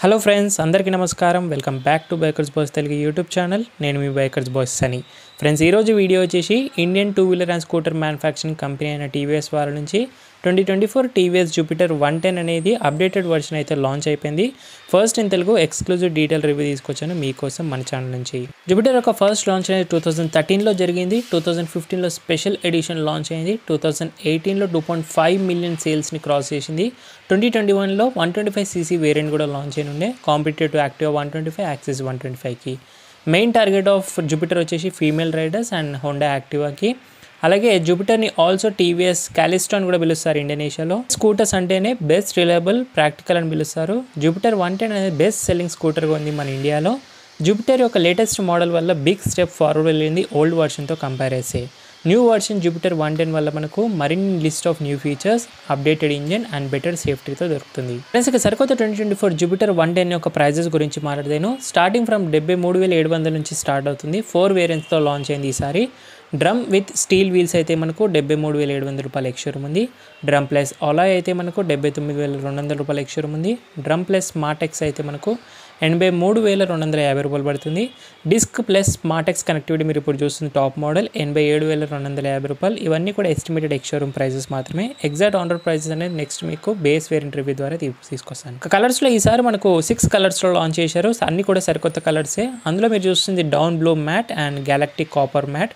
Hello friends, అందరికీ నమస్కారం. Welcome back to bikers boys Telugu YouTube channel. నేను మీ బైకర్స్ బాయ్స్ సనీ. ఫ్రెండ్స్, ఈరోజు వీడియో వచ్చేసి Indian two wheeler and scooter manufacturing company అయిన TVS వాళ్ళ నుంచి 2024 టీవీఎస్ జూపిటర్ 110 అనేది అప్డేటెడ్ వర్షన్ అయితే లాంచ్ అయిపోయింది. First in Telugu exclusive detail review తీసుకొచ్చాను మీకోసం మన ఛానల్ నుంచి. జూపిటర్ యొక్క ఫస్ట్ లాంచ్ అనేది 2013లో జరిగింది. 2015లో స్పెషల్ ఎడిషన్ లాంచ్ అయింది. 2018లో 2.5 మిలియన్ సేల్స్ని క్రాస్ చేసింది. 2021లో 125cc వేరియంట్ కూడా లాంచ్ అయిన ఉండే, కాంపిటేటివ్ యాక్టివా 125, యాక్సిస్ 125కి. మెయిన్ టార్గెట్ ఆఫ్ జూపిటర్ వచ్చేసి ఫీమేల్ రైడర్స్ అండ్ హోండా యాక్టివాకి. అలాగే జూపిటర్ని ఆల్సో టీవీఎస్ క్యాలిస్టో అని కూడా పిలుస్తారు ఇండోనేషియాలో. స్కూటర్స్ అంటేనే బెస్ట్ రిలయబుల్ ప్రాక్టికల్ అని పిలుస్తారు. జూపిటర్ 110 అనేది బెస్ట్ సెల్లింగ్ స్కూటర్గా ఉంది మన ఇండియాలో. జూపిటర్ యొక్క లేటెస్ట్ మోడల్ వల్ల బిగ్ స్టెప్ ఫార్వర్డ్ వెళ్ళింది ఓల్డ్ వర్షన్తో కంపేర్ చేస్తే. న్యూ వర్షన్ జూపిటర్ 110 వల్ల మనకు మరిన్ని list of new features, updated engine and better సేఫ్టీతో దొరుకుతుంది. ఫ్రెండ్స్, ఇక సరికొత్త 2024 జూపిటర్ 110 యొక్క ప్రైజెస్ గురించి మాట్లాడతాను. స్టార్టింగ్ ఫ్రమ్ 73,700 నుంచి స్టార్ట్ అవుతుంది. 4 వేరియంట్స్తో లాంచ్ అయింది ఈసారి. డ్రమ్ విత్ స్టీల్ వీల్స్ అయితే మనకు 73,700 రూపాయల ఎక్స్షోరూమ్ ఉంది. డ్రమ్ ప్లస్ అలాయ్ అయితే మనకు 79,200 రూపాయల ఎక్స్షోరూమ్ ఉంది. డ్రమ్ ప్లస్ స్మార్ట్ ఎక్స్ అయితే మనకు 83,250 రూపాయలు పడుతుంది. Disc plus smart x connectivity మీరు ఇప్పుడు చూస్తుంది టాప్ మోడల్ 87,250 రూపాయలు. ఇవన్నీ కూడా ఎస్టిమేటెడ్ ఎక్స్షోరూమ్ ప్రైజెస్ మాత్రమే. ఎగ్జాక్ట్ ఆన్ రోడ్ ప్రైజెస్ అనేది నెక్స్ట్ మీకు బేస్ వేరియంట్ రివ్యూ ద్వారా తీసుకొస్తాను. కలర్స్లో ఈసారి మనకు 6 కలర్స్లో లాంచ్ చేశారు. అన్ని కూడా సరికొత్త కలర్సే. అందులో మీరు చూస్తుంది dawn blue matte and galactic copper matte,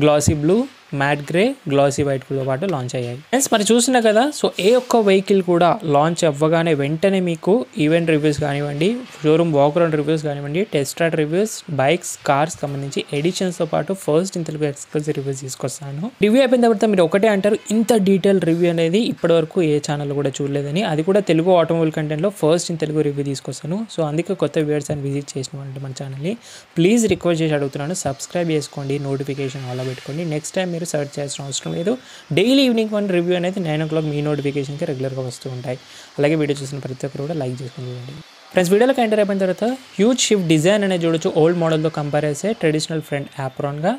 glossy blue, matte grey, glossy వైట్తో పాటు లాంచ్ అయ్యాయి. ఫ్రెండ్స్, మరి చూస్తున్నా కదా, సో ఏ ఒక్క వెహికల్ కూడా లాంచ్ అవ్వగానే వెంటనే మీకు ఈవెంట్ రివ్యూస్ కానివ్వండి, షోరూమ్ వాక్ అరౌండ్ రివ్యూస్ కానివ్వండి, test ride reviews, bikes, cars సంబంధించి ఎడిషన్స్తో పాటు first in Telugu exclusive reviews తీసుకొస్తాను. రివ్యూ అయిపోయిన తర్వాత మీరు ఒకటే అంటారు, ఇంత డీటెయిల్ రివ్యూ అనేది ఇప్పటివరకు ఏ ఛానల్ కూడా చూడలేదని. అది కూడా తెలుగు ఆటోమొబైల్ కంటెంట్లో ఫస్ట్ ఇన్ తెలుగు రివ్యూ తీసుకొస్తాను. సో అందుకే కొత్త వ్యూవర్స్ అని విజిట్ చేసిన వాళ్ళు మన ఛానల్ని ప్లీజ్ రిక్వెస్ట్ చేసి అడుగుతున్నాను, సబ్స్క్రైబ్ చేసుకోండి, నోటిఫికేషన్ ఆల్ పెట్టుకోండి. నెక్స్ట్ టైం మీరు సర్చ్ చేయాల్సిన అవసరం లేదు. డైలీ ఈవినింగ్ 1 రివ్యూ అనేది 9 o'clock మీ నోటిఫికేషన్కి రెగ్యులర్గా వస్తూ ఉంటాయి. అలాగే వీడియో చూసిన ప్రతి ఒక్కరు కూడా లైక్ చేసుకుని చూడండి. ఫ్రెండ్స్, వీడియోలోకి ఎంటర్ అయిపోయిన తర్వాత హ్యూజ్ షిఫ్ట్ డిజైన్ అనేది చూడొచ్చు. ఓల్డ్ మోడల్తో కంపేర్ చేస్తే ట్రెడిషనల్ ఫ్రంట్ యాప్రాన్గా.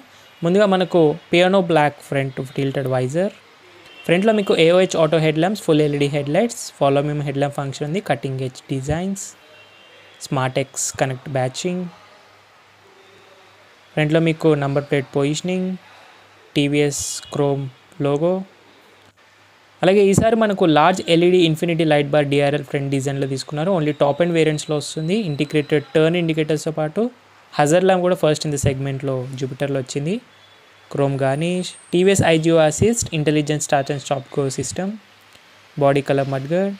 ముందుగా మనకు piano black front tilted visor. ఫ్రంట్లో మీకు AOH auto head lamps, full LED head lights, follow me head lamp function ఉంది, cutting edge designs, smart X connect badging. ఫ్రంట్లో మీకు number plate positioning, TVS chrome logo. అలాగే ఈసారి మనకు large LED infinity light bar DRL front డిజైన్లో తీసుకున్నారు. Only top and వేరియంట్స్లో వస్తుంది. ఇంటిగ్రేటెడ్ టర్న్ ఇండికేటర్స్తో పాటు హజర్ ల్యాంప్ కూడా ఫస్ట్ ఇన్ ది సెగ్మెంట్లో జూపిటర్లో వచ్చింది. Chrome garnish, TVS IGO assist, intelligent start and stop go system, body colour mudguard.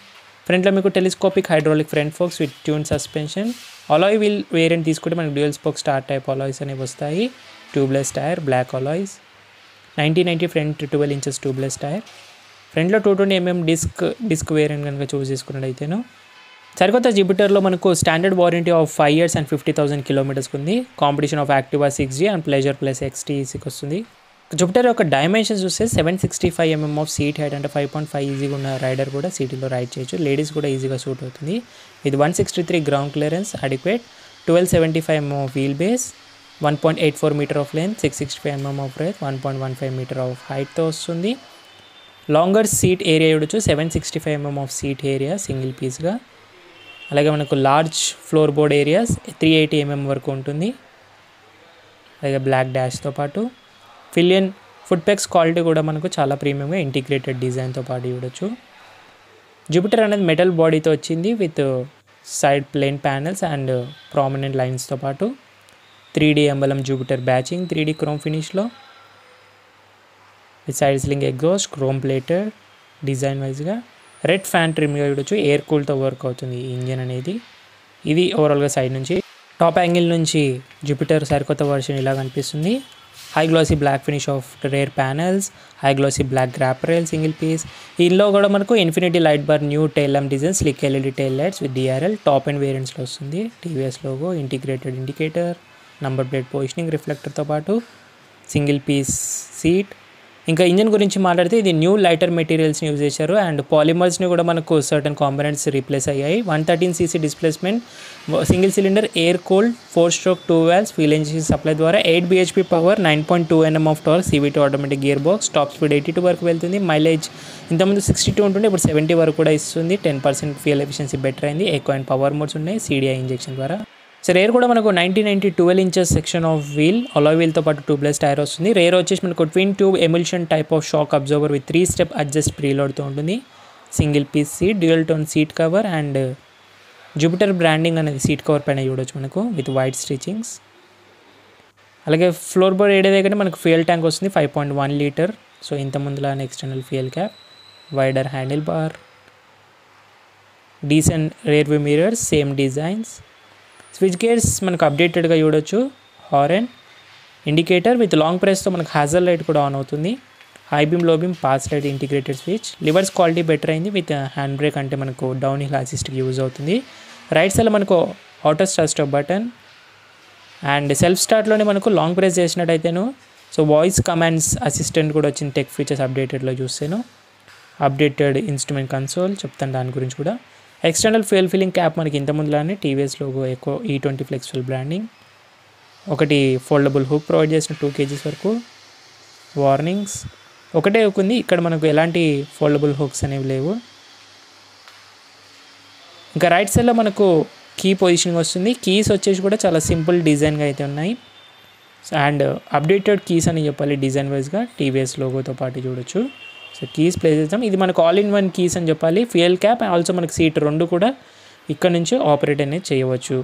ఫ్రంట్లో మీకు telescopic hydraulic front forks with tune suspension. Alloy wheel variant తీసుకుంటే మనకు dual spoke star type alloys అనేవి వస్తాయి. Tubeless tyre, black alloys. 1990 front 12 inches tubeless tyre. ఫ్రంట్లో 220mm disc variant కనుక చూస్ చేసుకున్నట్టయితేను. సరికొత్త జూపిటర్లో మనకు standard warranty of 5 years and 50,000 kilometers ఉంది. Competition of Activa 6G and pleasure plus XTECకి వస్తుంది. జూపిటర్ యొక్క డైమెన్షన్స్ చూస్తే 765mm ఆఫ్ సీట్ హైట్, అంటే 5.5 ఈజీగా ఉన్న రైడర్ కూడా సిటీలో రైడ్ చేయొచ్చు. లేడీస్ కూడా ఈజీగా సూట్ అవుతుంది. ఇది 163 ground clearance adequate, 1275mm of wheel base, 1.84 meter of length, 665mm of breadth, 1.15 meter of హైట్తో వస్తుంది. లాంగర్ సీట్ ఏరియా చూడొచ్చు, 765mm of seat area single పీస్గా. అలాగే మనకు large floor board areas 380mm వరకు ఉంటుంది. అలాగే బ్లాక్ డాష్తో పాటు ఫిలియన్ ఫుడ్ పెక్స్ క్వాలిటీ కూడా మనకు చాలా ప్రీమియంగా ఇంటిగ్రేటెడ్ డిజైన్తో పాటు చూడొచ్చు. జూపిటర్ అనేది మెటల్ బాడీతో వచ్చింది with side plane panels and prominent లైన్స్తో పాటు 3D emblem Jupiter badging 3D chrome ఫినిష్లో with side sling exhaust, chrome plated design వైజ్గా. రెడ్ ఫ్యాన్ ట్రిమ్గా చూడొచ్చు, ఎయిర్ కూల్తో వర్క్ అవుతుంది ఈ ఇంజన్ అనేది. ఇది ఓవరాల్గా సైడ్ నుంచి. టాప్ యాంగిల్ నుంచి జూపిటర్ సరికొత్త వర్షన్ ఇలా కనిపిస్తుంది. High glossy black finish of rear panels, high glossy black grab rail single piece. ఇందులో కూడా మనకు infinity light bar new tail lamp design, slick LED tail lights with DRL top and వేరియంట్స్లో వస్తుంది. TVS logo, integrated indicator, number plate positioning రిఫ్లెక్టర్తో పాటు single piece seat, ఇంకా engine గురించి మాట్లాడితే ఇది న్యూ లైటర్ మెటీరియల్స్ని యూజ్ చేశారు అండ్ పాలిమర్స్ని కూడా మనకు సర్టన్ కాంపోనెంట్స్ రీప్లేస్ అయ్యాయి. 113cc displacement, single cylinder air cooled 4-stroke 2 valves fuel injection supply ద్వారా 8 bhp power, 9.2 Nm of torque, CVT automatic gear box, top speed 82 వరకు వెళ్తుంది. మైలేజ్ ఇంతకుముందు 62 ఉంటుండే, ఇప్పుడు 70 వరకు కూడా ఇస్తుంది. 10% ఫ్యూయల్ ఎఫిషియన్సీ బెటర్ అయింది. ఎక్కువ అండ్ పవర్ మోడ్స్ ఉన్నాయి CDI ఇంజెక్షన్ ద్వారా. సో రేర్ కూడా మనకు 90 12 inches section of wheel, alloy వీల్తో పాటు ట్యూబ్లెస్ టైర్ వస్తుంది. రేర్ వచ్చేసి మనకు twin tube emulsion type of shock absorber with 3-step adjust ప్రీలోడ్తో ఉంటుంది. Single piece seat, dual tone seat cover and Jupiter branding అనేది సీట్ కవర్ పైన చూడొచ్చు మనకు విత్ వైట్ స్టిచింగ్స్. అలాగే ఫ్లోర్ బోర్డ్ ఏడే దగ్గర మనకు ఫ్యూయల్ ట్యాంక్ వస్తుంది 5.1 లీటర్. సో ఇంత ముందులానే external fuel cap, wider handle bar, decent rear view mirrors, same designs. Switch gears మనకు అప్డేటెడ్గా చూడొచ్చు. హారన్, ఇండికేటర్ విత్ లాంగ్ ప్రెస్తో మనకు హ్యాజల్ లైట్ కూడా ఆన్ అవుతుంది. High beam, low beam, pass light integrated switch. Levers quality better అయింది with hand brake అంటే మనకు డౌన్ హిల్ అసిస్ట్కి యూజ్ అవుతుంది. రైట్ సైడ్లో మనకు auto start button and self స్టార్ట్లోనే మనకు లాంగ్ ప్రెస్ చేసినట్టయితేను సో వాయిస్ కమాండ్స్ అసిస్టెంట్ కూడా వచ్చింది. టెక్ ఫీచర్స్ అప్డేటెడ్లో చూస్తాను. అప్డేటెడ్ ఇన్స్ట్రుమెంట్ కన్సోల్ చెప్తాను దాని గురించి కూడా. ఎక్స్టర్నల్ ఫ్యూయల్ ఫిల్లింగ్ క్యాప్ మనకి ఇంతకుముందులానే టీవీఎస్ లోగో ఎక్కువ E20 ఫ్లెక్సిబుల్ బ్రాండింగ్. ఒకటి ఫోల్డబుల్ హుక్ ప్రొవైడ్ చేసిన 2 kgs వరకు. వార్నింగ్స్ ఒకటే హుక్ ఉంది, ఇక్కడ మనకు ఎలాంటి ఫోల్డబుల్ హుక్స్ అనేవి లేవు. ఇంకా రైట్ సైడ్లో మనకు కీ పొజిషనింగ్ వస్తుంది. కీస్ వచ్చేసి కూడా చాలా సింపుల్ డిజైన్గా అయితే ఉన్నాయి అండ్ అప్డేటెడ్ కీస్ అని చెప్పాలి డిజైన్ వైజ్గా. టీవీఎస్ లోగోతో పాటు చూడొచ్చు. సో కీస్ ప్లేస్ చేద్దాం. ఇది మనకు ఆల్ ఇన్ వన్ కీస్ అని చెప్పాలి. ఫ్యూయల్ క్యాప్ ఆల్సో మనకు సీట్ రెండు కూడా ఇక్కడ నుంచి ఆపరేట్ అనేది చేయవచ్చు.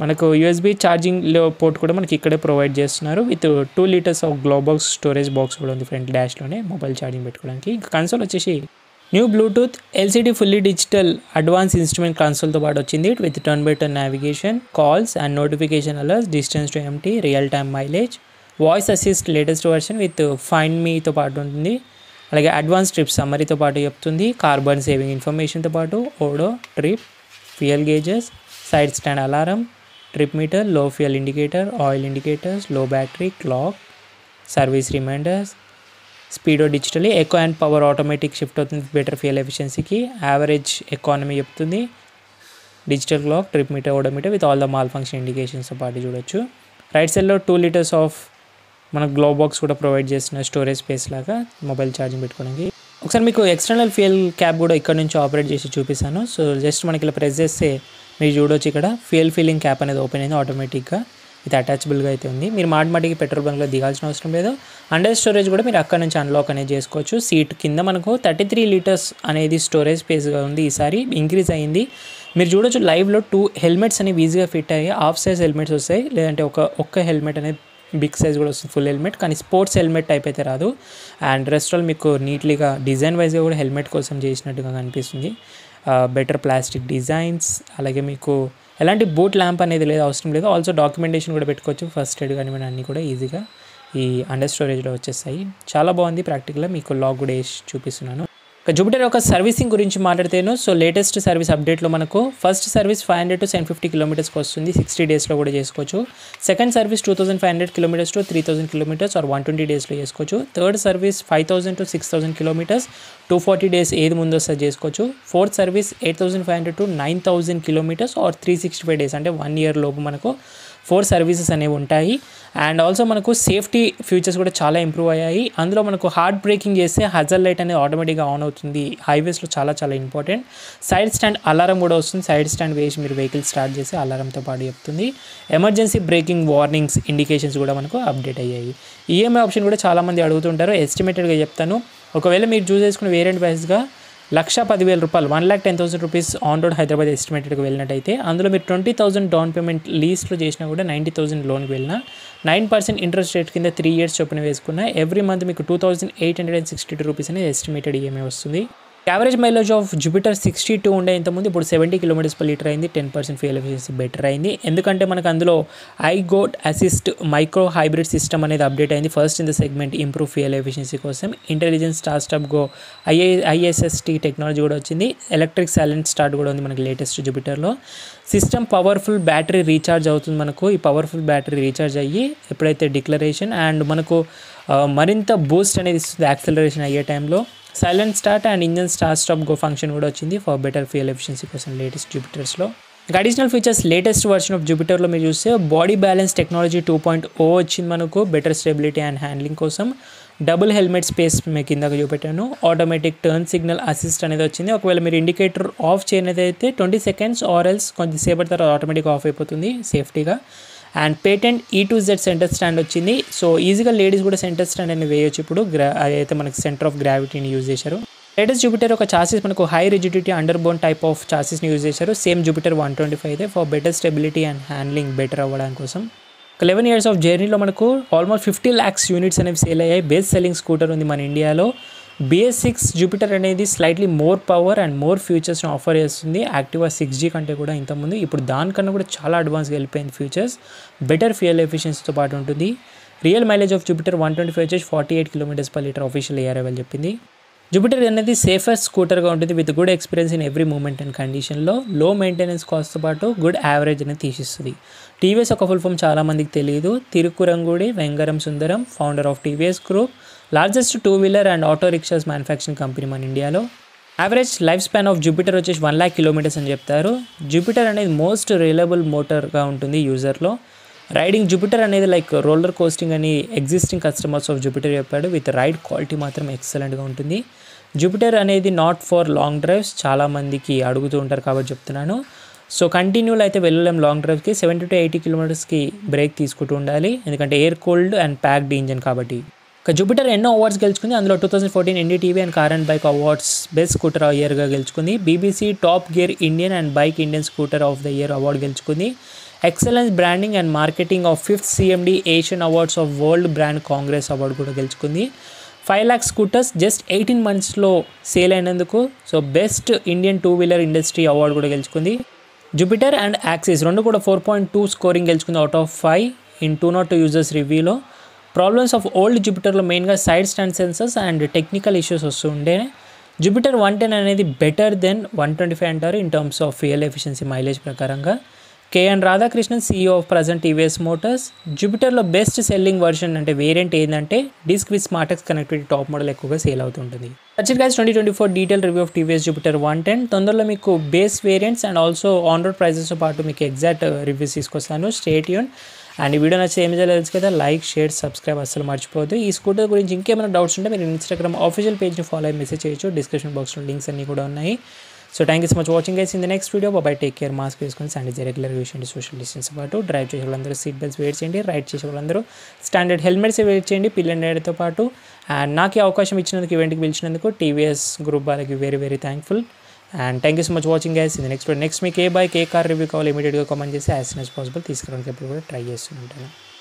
మనకు USB ఛార్జింగ్ పోర్ట్ కూడా మనకి ఇక్కడే ప్రొవైడ్ చేస్తున్నారు with 2 liters of glovebox storage box కూడా ఉంది ఫ్రంట్ డాష్లోనే మొబైల్ ఛార్జింగ్ పెట్టుకోవడానికి. ఇంకా కన్సోల్ వచ్చేసి new Bluetooth LCD fully digital advance instrument కన్సోల్తో పాటు వచ్చింది with turn by turn navigation, calls and notification alerts, distance to empty, real time mileage, voice assist latest version with find మీతో పాటు ఉంటుంది. అలాగే అడ్వాన్స్ ట్రిప్ సమ్మరీతో పాటు చెప్తుంది. కార్బన్ సేవింగ్ ఇన్ఫర్మేషన్తో పాటు odo, trip, fuel gauges, side stand alarm, trip meter, low fuel indicator, oil indicators, low battery, clock, service reminders, speedo digitally, eco and power automatic shift అవుతుంది better fuel ఎఫిషియన్సీకి. Average economy చెప్తుంది. Digital clock, trip meter, odometer with all the malfunction ఇండికేషన్స్తో పాటు చూడొచ్చు. Right సైడ్లో 2 liters of మనకు glove box కూడా provide చేసిన స్టోరేజ్ స్పేస్ లాగా మొబైల్ ఛార్జింగ్ పెట్టుకోవడానికి. ఒకసారి మీకు ఎక్స్టర్నల్ ఫ్యూయల్ క్యాప్ కూడా ఇక్కడ నుంచి ఆపరేట్ చేసి చూపిస్తాను. సో జస్ట్ మనకి ఇలా ప్రెస్ చేస్తే మీరు చూడొచ్చు ఇక్కడ ఫ్యూయల్ ఫిల్లింగ్ క్యాప్ అనేది ఓపెన్ అయింది ఆటోమేటిక్గా. ఇది అటాచబుల్గా అయితే ఉంది. మీరు మాటిమాటికి పెట్రోల్ బంక్లో దిగాల్సిన అవసరం లేదు. అండర్ స్టోరేజ్ కూడా మీరు అక్కడ నుంచి అన్లాక్ అనేది చేసుకోవచ్చు. సీట్ కింద మనకు 33 liters అనేది స్టోరేజ్ స్పేస్గా ఉంది. ఈసారి ఇంక్రీజ్ అయింది. మీరు చూడొచ్చు లైవ్లో 2 helmets అనేవి ఈజీగా ఫిట్ అయ్యాయి. హాఫ్ సైజ్ హెల్మెట్స్ వస్తాయి, లేదంటే ఒక్క హెల్మెట్ అనేది బిగ్ సైజ్ కూడా వస్తుంది ఫుల్ హెల్మెట్, కానీ స్పోర్ట్స్ హెల్మెట్ టైప్ అయితే రాదు. అండ్ రెస్ట్ ఆల్ మీకు నీట్లీగా డిజైన్ వైజ్గా కూడా హెల్మెట్ కోసం చేసినట్టుగా కనిపిస్తుంది. బెటర్ ప్లాస్టిక్ డిజైన్స్, అలాగే మీకు ఎలాంటి బూట్ ల్యాంప్ అనేది లేదు, అవసరం లేదు. ఆల్సో డాక్యుమెంటేషన్ కూడా పెట్టుకోవచ్చు. ఫస్ట్ ఎయిడ్ కానీ అన్నీ కూడా ఈజీగా ఈ అండర్ స్టోరేజ్లో వచ్చేస్తాయి. చాలా బాగుంది. ప్రాక్టికల్గా మీకు లాగ్ కూడా వేసి చూపిస్తున్నాను. జూపిటర్ యొక్క సర్వీసింగ్ గురించి మాట్లాడితేను సో లేటెస్ట్ సర్వీస్ అప్డేట్లో మనకు ఫస్ట్ సర్వీస్ 500 to 750 kilometers వస్తుంది. 60 daysలో కూడా చేసుకోవచ్చు. Second service 2500 kilometers to 3000 kilometers or 120 daysలో చేసుకోవచ్చు. Third service 5000 to 6000 kilometers 240 days ఏది ముందు వస్తుంది చేసుకోవచ్చు. Fourth service 8500 to 9000 kilometers or 365 days అంటే 1 year లోపు మనకు 4 సర్వీసెస్ అనేవి ఉంటాయి. అండ్ ఆల్సో మనకు సేఫ్టీ ఫీచర్స్ కూడా చాలా ఇంప్రూవ్ అయ్యాయి. అందులో మనకు హార్డ్ బ్రేకింగ్ చేస్తే హజర్ లైట్ అనేది ఆటోమేటిక్గా ఆన్ అవుతుంది. హైవేస్లో చాలా ఇంపార్టెంట్. సైడ్ స్టాండ్ అలారం కూడా వస్తుంది. సైడ్ స్టాండ్ వేసి మీరు వెహికల్ స్టార్ట్ చేసి అలారంతో పాటు చెప్తుంది. ఎమర్జెన్సీ బ్రేకింగ్ వార్నింగ్స్ ఇండికేషన్స్ కూడా మనకు అప్డేట్ అయ్యాయి. ఈఎంఐ ఆప్షన్ కూడా చాలామంది అడుగుతుంటారు. ఎస్టిమేటెడ్గా చెప్తాను. ఒకవేళ మీరు చూస్ చేసుకున్న వేరియంట్ వైజ్గా 1,10,000 రూపాయలు 1,10,000 రూపీస్ ఆన్ రోడ్ హైదరాబాద్ ఎస్టిమేటెడ్గా వెళ్ళినట్టయితే అందులో మీరు 20,000 డౌన్ పేమెంట్ లీస్లో చేసినా కూడా 90,000 లోన్కి వెళ్ళినా 9% ఇంట్రెస్ట్ రేట్ కింద 3 years చొప్పున వేసుకున్న ఎవ్రీ మంత్ మీకు 2,862 రూపీస్ అనేది ఎస్టిమేటెడ్ ఈఎంఐ వస్తుంది. యావరేజ్ మైలేజ్ ఆఫ్ జూపిటర్ 62 ఉండే ఇంతకుముందు, ఇప్పుడు 70 km/లీటర్ అయింది. 10% ఫ్యూయల్ ఎఫిషియన్సీ బెటర్ అయింది. ఎందుకంటే మనకు అందులో iGO assist micro hybrid system అనేది అప్డేట్ అయింది. First in the segment improve fuel efficiency కోసం. Intelligence start go ISST technology కూడా వచ్చింది. ఎలక్ట్రిక్ సైలెంట్ స్టార్ట్ కూడా ఉంది మనకి లేటెస్ట్ జూపిటర్లో. సిస్టమ్ పవర్ఫుల్ బ్యాటరీ రీఛార్జ్ అవుతుంది మనకు. ఈ పవర్ఫుల్ బ్యాటరీ రీఛార్జ్ అయ్యి ఎప్పుడైతే డిక్లరేషన్ అండ్ మనకు మరింత బూస్ట్ అనేది ఇస్తుంది యాక్సలరేషన్ అయ్యే టైంలో. Silent start and engine stop go function కూడా వచ్చింది ఫర్ బెటర్ ఫ్యూయల్ ఎఫిషియన్సీ కోసం లేటెస్ట్ జూపిటర్స్లో. Additional features latest version of జూపిటర్లో మీరు చూస్తే బాడీ బ్యాలెన్స్ టెక్నాలజీ 2.0 వచ్చింది మనకు బెటర్ స్టెబిలిటీ అండ్ హ్యాండ్లింగ్ కోసం. డబుల్ హెల్మెట్ స్పేస్ మీకు ఇందాక చూపెట్టాను. ఆటోమేటిక్ టర్న్ సిగ్నల్ అసిస్ట్ అనేది వచ్చింది. ఒకవేళ మీరు ఇండికేటర్ ఆఫ్ చేయనది అయితే 20 seconds ఆర్ ఎల్స్ కొంచెంసేపటి తర్వాత ఆటోమేటిక్ ఆఫ్ అయిపోతుంది సేఫ్టీగా. And patent E2Z centre stand వచ్చింది. సో ఈజీగా లేడీస్ కూడా సెంటర్ స్టాండ్ అనేది వేయొచ్చు ఇప్పుడు. అదైతే మనకి సెంటర్ ఆఫ్ గ్రావిటీని యూజ్ చేశారు. లేటెస్ట్ జూపిటర్ ఒక చాసిస్ మనకు high rigidity under bone type of చాసిస్ని యూజ్ చేశారు. సేమ్ జూపిటర్ 125 అయితే for better stability and handling better అవ్వడానికి కోసం. 11 years ఆఫ్ జర్నీలో మనకు ఆల్మోస్ట్ 50 lakhs యూనిట్స్ అనేవి సేల్ అయ్యాయి. బేస్ సెల్లింగ్ స్కూటర్ ఉంది మన ఇండియాలో. BS6 జూపిటర్ అనేది slightly more power and more ఫీచర్స్ని ఆఫర్ చేస్తుంది యాక్టివా 6G కంటే కూడా ఇంతకుముందు. ఇప్పుడు దానికన్నా కూడా చాలా అడ్వాన్స్గా వెళ్ళిపోయింది ఫీచర్స్. బెటర్ ఫ్యూయల్ ఎఫిషియన్సీతో పాటు ఉంటుంది. రియల్ మైలేజ్ ఆఫ్ జూపిటర్ 125 వచ్చేసి 48 km/లీటర్ ఆఫీషియల్ ARAL చెప్పింది. జూపిటర్ అనేది సేఫెస్ట్ స్కూటర్గా ఉంటుంది with good experience in every moment and కండిషన్లో. లో మెయింటెనెన్స్ కాస్ట్తో పాటు గుడ్ యావరేజ్ అనేది తీసిస్తుంది. టీవీఎస్ ఒక ఫుల్ ఫామ్ చాలామందికి తెలియదు. Thirukkurungudi Vengaram Sundaram, founder of TVS group, largest 2-wheeler and auto rickshaws manufacturing company మన ఇండియాలో. Average life span of Jupiter వచ్చేసి 1 lakh kilometers అని చెప్తారు. జూపిటర్ అనేది మోస్ట్ రిలయబుల్ మోటార్గా ఉంటుంది యూజర్లో. రైడింగ్ జూపిటర్ అనేది లైక్ రోలర్ కోస్టింగ్ అని ఎగ్జిస్టింగ్ కస్టమర్స్ ఆఫ్ జూపిటర్ చెప్పాడు. విత్ రైడ్ క్వాలిటీ మాత్రం ఎక్సలెంట్గా ఉంటుంది. జూపిటర్ అనేది నాట్ ఫర్ లాంగ్ డ్రైవ్స్, చాలామందికి అడుగుతూ ఉంటారు కాబట్టి చెప్తున్నాను. సో కంటిన్యూలో అయితే వెళ్ళలేం లాంగ్ డ్రైవ్కి. 70 to 80 kilometersకి బ్రేక్ తీసుకుంటూ ఉండాలి, ఎందుకంటే air cooled and packed engine కాబట్టి. జూపిటర్ ఎన్నో అవార్డ్స్ గెలుచుకుంది. అందులో 2014 NDTV and car and bike awards best scooter of ఇయర్గా గెలుచుకుంది. BBC top gear Indian and bike Indian scooter of the year award గెలుచుకుంది. Excellence branding and marketing of 5th CMD Asian awards of world brand congress award కూడా గెలుచుకుంది. 5 lakh scooters just 18 monthsలో sale అయినందుకు so best Indian 2-wheeler industry award కూడా గెలుచుకుంది. Jupiter and axis రెండు కూడా 4.2 scoring గెలుచుకుంది out of 5 in 202 users రివ్యూలో. Problems of old జూపిటర్లో మెయిన్గా side stand sensors and technical issues వస్తుండే. జూపిటర్ 110 అనేది బెటర్ దెన్ 125 అంటారు in terms of fuel efficiency mileage ప్రకారంగా. KN Radhakrishnan CEO of present TVS Motors. జూపిటర్లో బెస్ట్ సెల్లింగ్ వర్షన్ అంటే variant ఏంటంటే disc with smartx connectivity top model ఎక్కువగా sale అవుతుంటుంది. That's guys 2024 detail review of TVS Jupiter 110. తొందరలో మీకు base variants and also on road ప్రైజెస్తో పాటు మీకు ఎగ్జాక్ట్ రివ్యూస్ తీసుకొస్తాను. Stay tune. అండ్ ఈ వీడియో నచ్చితే ఏం చేయాలో తెలుసు కదా, లైక్ షేర్ సబ్స్క్రైబ్ అస్సలు మర్చిపోవద్దు. ఈ స్కూటర్ గురించి ఇంకేమైనా డౌట్స్ ఉంటే మీరు ఇన్స్టాగ్రామ్ ఆఫీషియల్ పేజ్ని ఫాలో అయ్యి మెసేజ్ చేయొచ్చు. డిస్క్రిప్షన్ బాక్స్లో లింక్స్ అన్నీ కూడా ఉన్నాయి. So thank you so much watching guys. In the next video bye take care, mask వేసుకొని శానిటైజ్ రెగ్యులర్ యూస్ చేయండి, సోషల్ డిస్టెన్స్ పాటు డ్రైవ్ చేసే వాళ్ళందరూ సీట్ బెల్ట్స్ వెయిట్ చేయండి, రైడ్ చేసే వాళ్ళందరూ స్టాండర్డ్ హెల్మెట్స్ వెయిట్ చేయండి పిల్ అండ్ రైడ్తో పాటు. అండ్ నాకు ఈ అవకాశం ఇచ్చినందుకు, ఈవెంట్కి పిలిచినందుకు TVS గ్రూప్ వాళ్ళకి very very thankful. And thank you so much watching guys. In the next మీకు ఏ బైక్ ఏ కార్ రివ్యూ కావాలి ఇమీడియట్గా కామెంట్ చేసి యాజ్ సూన్ యాజ్ పాసిబుల్ తీసుకురావడానికి ఎప్పుడు కూడా ట్రై చేస్తూ ఉంటాను.